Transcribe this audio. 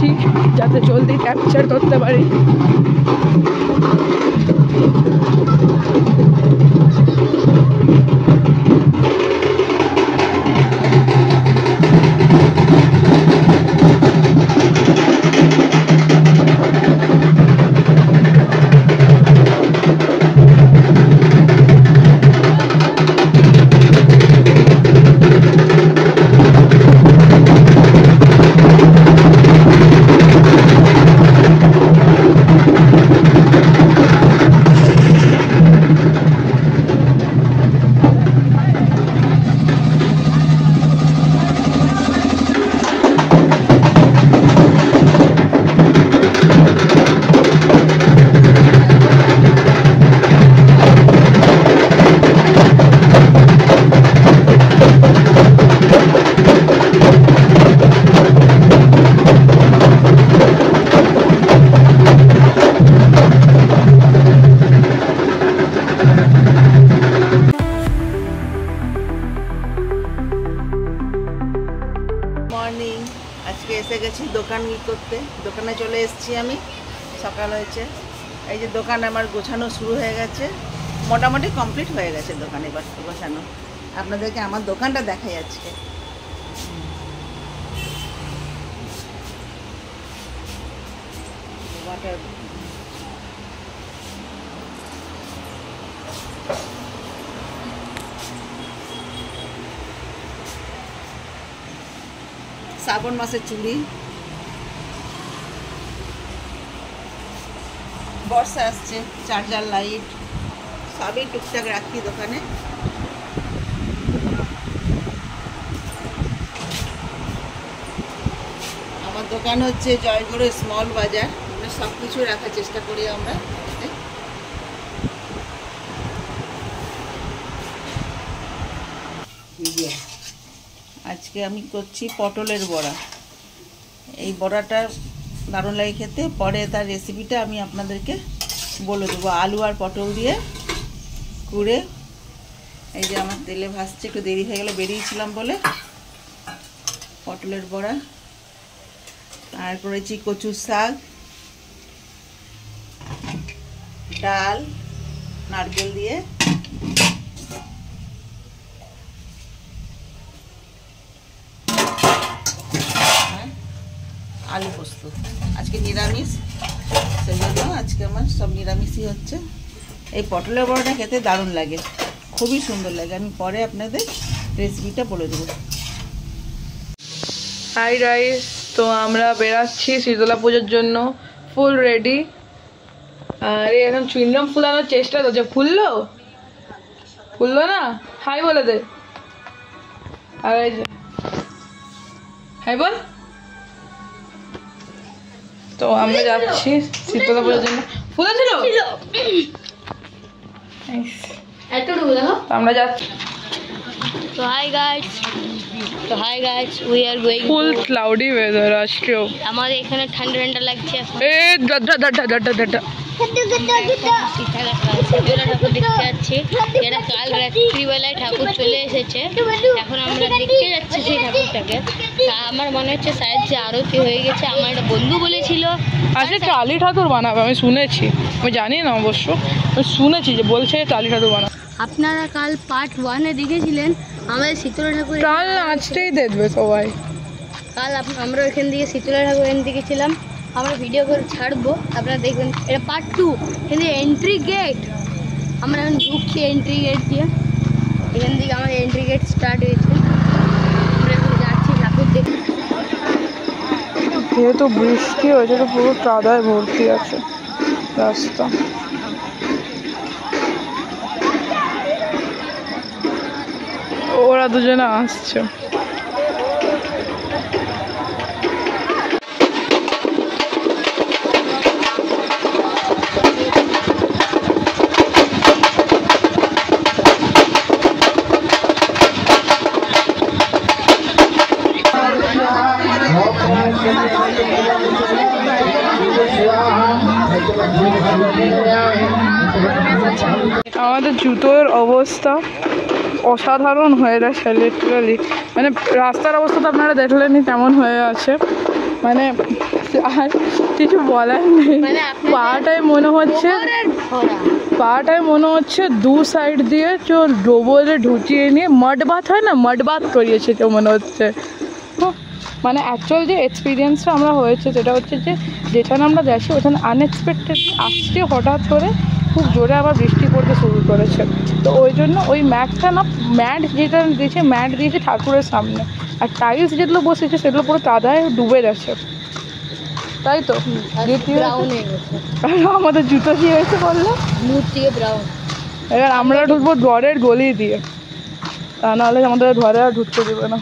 করছি যাতে জলদি ক্যাপচার করতে পারি। মর্নিং, আজকে এসে গেছি দোকান করতে। দোকানে চলে এসেছি আমি, সকাল হয়েছে। এই যে দোকান আমার গোছানো শুরু হয়ে গেছে, মোটামুটি কমপ্লিট হয়ে গেছে দোকানে এবার গোছানো। আপনাদেরকে আমার দোকানটা দেখাই আজকে। শ্রাবণ মাসের চুড়ি, বর্ষা আসছে, চার্জার লাইট সবই টুকটাক রাখি দোকানে। আমার দোকান হচ্ছে জয়গড় স্মল বাজার, সব কিছু রাখার চেষ্টা করি আমরা। আজকে আমি করছি পটলের বড়া। এই বড়াটা দারুণ লাগে খেতে, পরে তার রেসিপিটা আমি আপনাদেরকে বলে দেবো। আলু আর পটল দিয়ে কুড়ে, এই যে আমার তেলে ভাজছে, একটু দেরি হয়ে গেল বেরিয়েছিলাম বলে। পটলের বড়া, আর করেছি কচুর শাক, ডাল নারকেল দিয়ে, আলু পোস্ত। আজকে নিরামিষ, সেজন্য আজকে আমার সব নিরামিষই হচ্ছে। এই পটলের বড়াটা খেতে দারুণ লাগে, খুবই সুন্দর লাগে। আমি পরে আপনাদের রেসিপিটা বলে দেবো। হাই গাইস, তো আমরা বেরাচ্ছি শীতলা পুজোর জন্য, ফুল রেডি। আর এখন চুইংগাম ফুলানোর চেষ্টা করছে, ফুললো না? হাই বলে দে। আর এই যে হাই বল। তো আমরা যাচ্ছি শীতলা পুজোর জন্য। ফুলেছিল আমরা যাচ্ছি। So hi guys, we are going full cloudy weather আজকেও। আমাদের এখানে ঠান্ডা ঠান্ডা লাগছে এখন। ঠাকুর দেখতে যাচ্ছি, যেটা কাল রাত্রিবেলায় ঠাকুর চলে এসেছে। এখন আমরা দেখতে যাচ্ছি সেই ঠাকুরটাকে। আমার মনে হচ্ছে শায়দ যে আরতি হয়ে গেছে। আমার একটা বন্ধু বলেছিল আজকে কালী ঠাকুর বানাবে, আমি শুনেছি, আমি জানি না অবশ্য, আমি শুনেছি যে বলছে কালী ঠাকুর বানাবে। আপনারা কাল পার্ট 1-এ দেখেছিলেন আমাদের শীতলা ঠাকুর। কাল নাচতেই দেখবে সবাই। কাল আমরা এখান থেকে শীতলা ঠাকুর এখান থেকে ছিলাম, আমরা ভিডিও করে ছাড়বো, আপনারা দেখবেন। এটা পার্ট 2, এখানে এন্ট্রি গেট। আমরা এখন ঢুকছি এন্ট্রি গেট দিয়ে। এখান থেকে আমাদের এন্ট্রি গেট স্টার্ট হয়েছে। আমরা এখন যাচ্ছি ঠাকুর দেখতে। যেহেতু বৃষ্টি হয়েছে তো পুরো কাদায় ভর্তি আছে রাস্তা। ওরা দুজনে আসছে। আমাদের জুতোর অবস্থা অসাধারণ হয়ে গেছে লিটারালি, মানে রাস্তার অবস্থা তো আপনারা দেখলেনই কেমন হয়ে আছে। মানে আর কিছু বলার নেই। মানে আপনাদের পাটায় মনে হচ্ছে গোবরের ভরা। পাটায় মনে হচ্ছে দু সাইড দিয়ে ডোবলে ঢুকিয়ে নিয়ে মড বাথ হয় না, মড বাথ করিয়েছে তো মনে হচ্ছে। মানে অ্যাকচুয়াল যে এক্সপিরিয়েন্সটা আমরা হয়েছে সেটা হচ্ছে যে যেখানে আমরা যাচ্ছি ওখানে আনএক্সপেক্টেড আসছে হঠাৎ করে খুব জোরে আবার বৃষ্টি পড়তে শুরু করেছে। তো ওই জন্য ওই ম্যাটটা না, ম্যাট যেটা দিয়েছে ম্যাট দিয়েছে ঠাকুরের সামনে, আর টাইলস যেগুলো বসেছে সেগুলো পুরো কাদায় ডুবে গেছে, তাই তো। দ্বিতীয় ব্রাউন হয়ে গেছে, আমাদের জুতো দিয়ে হয়েছে বললো। মুখ থেকে ব্রাউন। এবার আমরা ঢুকবো ঘরের গলি দিয়ে, তা নাহলে আমাদের ঘরে আর ঢুকতে দেবে না।